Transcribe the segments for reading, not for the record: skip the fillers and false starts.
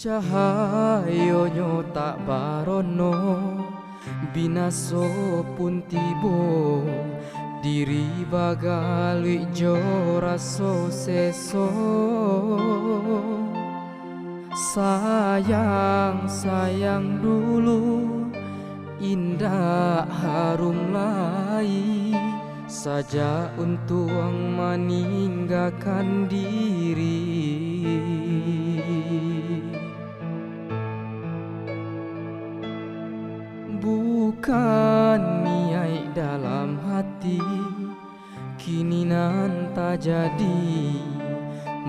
Cahayonyo tak barono, binaso pun tibo, diri bagali jo raso seso. Sayang, sayang dulu, indah harum lai, saja untuk meninggalkan diri. Bukan niai dalam hati, kini nan tak jadi.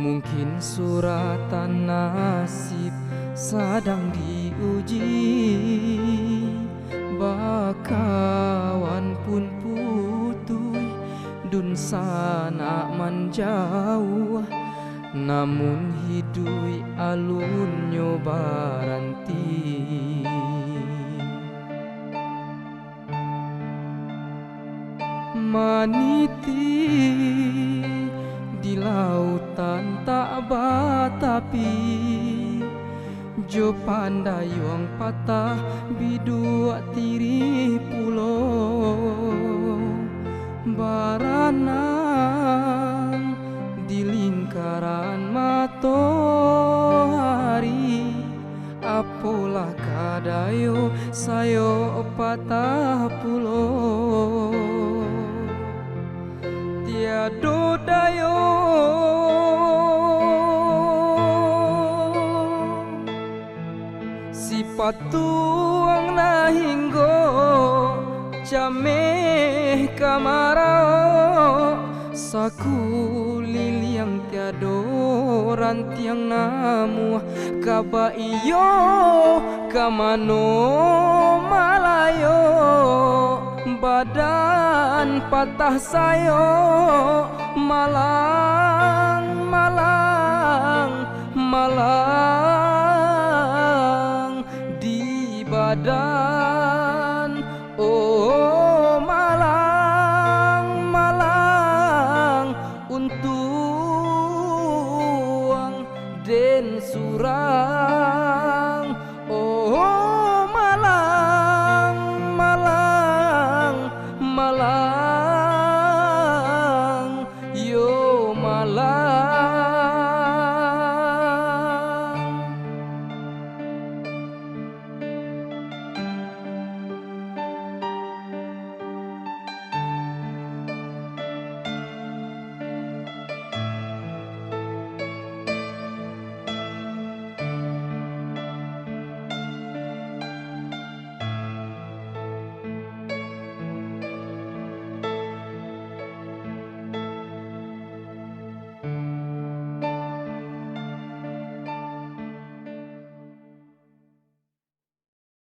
Mungkin suratan nasib sedang diuji. Bakawan pun putui, dun sana menjauh. Namun hidui alunnya baranti. Maniti di lautan tak batapi, jo pandai wang patah bidua tiri pulau. Baranang di lingkaran matahari, apalah kadayo sayo patah pulau. Tiado dayo si patuang nahinggo jameh kamarao, saku liliang tiado rantiang namu kaba iyo kamano malayo. Badan patah sayo malang, malang, malang.